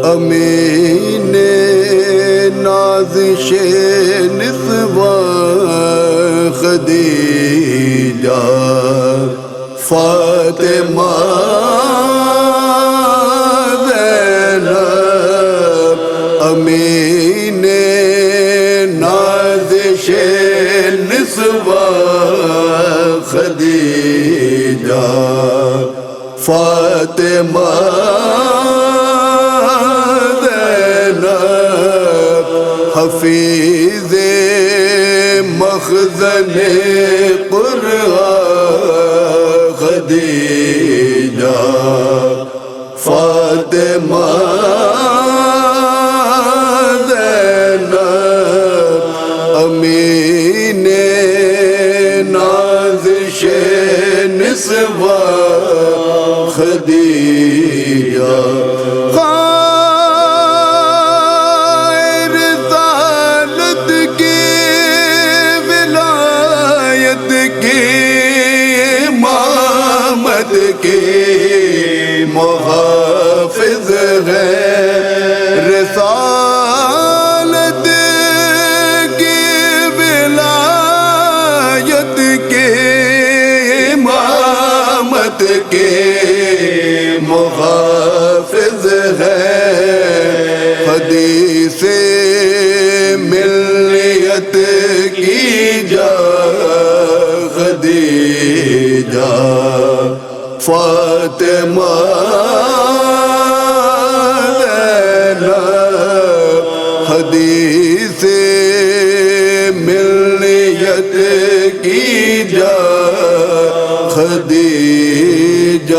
امین نازش نسواں خدیجہ فاطمہ زینب امین نازش نسواں خدیجہ فاطمہ زینب حفیظ مخزن قرآن خدیجہ فاطمہ زینب امین نازش نسواں خدیجہ رسالت کی ولایت کی امامت کی محافظ ہے رسالت کی ولایت کی امامت کے محافظ ہے حدیث ملیت کی جا خدیجہ فاطمہ زینب حدیث ملیت کی جا خدیجہ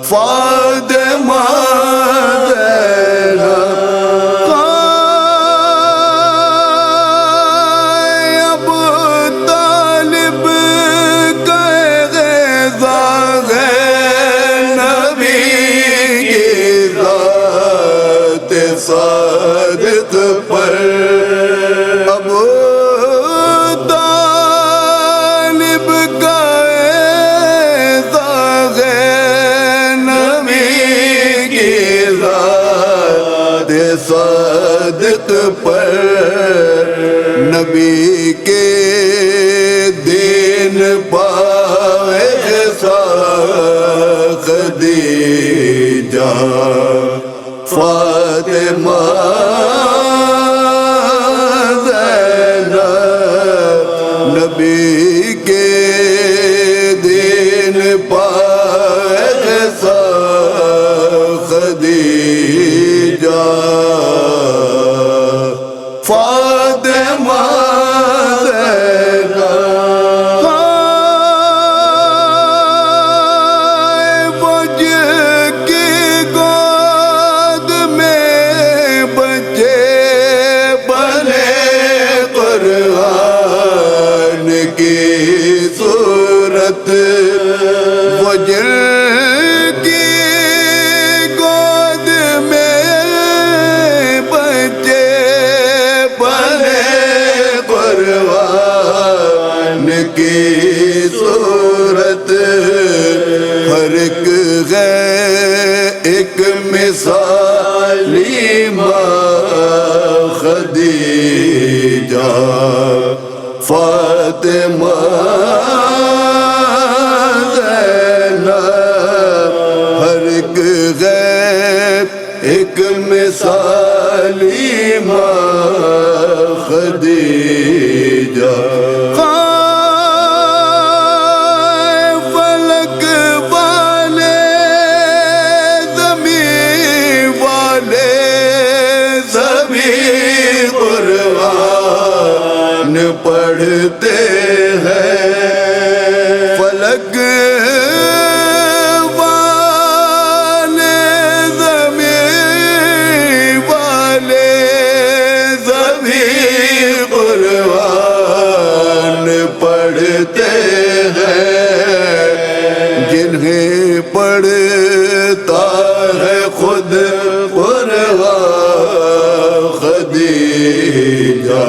فاطمہ زینب ابو طالب کا غذا ہے نبی کی ذات صادق پر ابو صادق پر نبی کے دین پائے خدیجہ فاطمہ زینب نبی کے دین پائے خدیجہ فاطمہ زینب بج کی گود میں بچے بنے قرآن کی صورت وجل کی صورت ہر ایک ہے ایک مثالی ماں خدیجہ فاطمہ زینب ہر ایک ہے ایک مثالی ماں خدیجہ پڑھتے ہیں فلک والے زمین والے زمین قرآن پڑھتے ہیں جنہیں پڑھتا ہے خود قرآن خدیجہ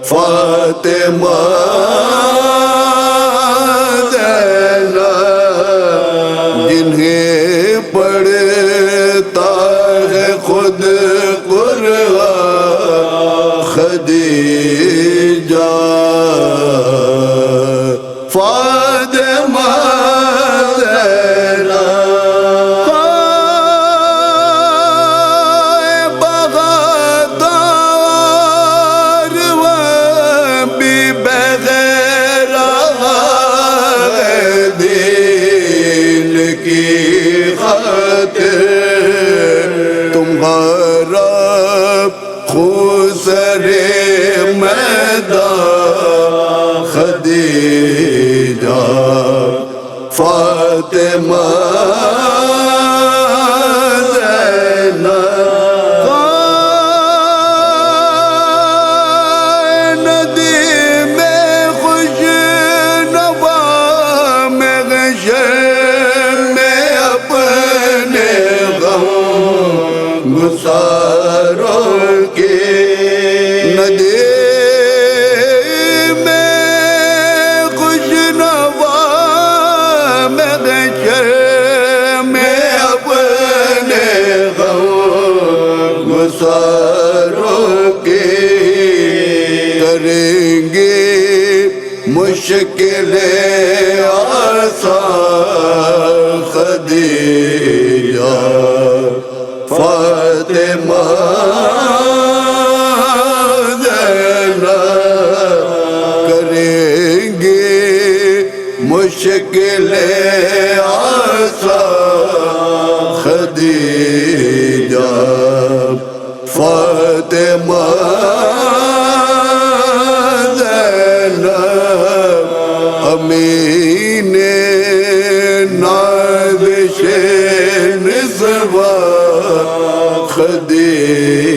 فاطمہ ہے خود قرآن خدیجہ فاطمہ تمہارا خسر میدان خدیجہ فاطمہ گساروں کے ندی میں خوش نوا میں گشر میں اپنے غم گساروں کے کریں گے مشکل آسان خدیجہ فاطمہ کریں گے مشکل آسان خدیجہ فاطمہ امین نازش نسواں خدیجہ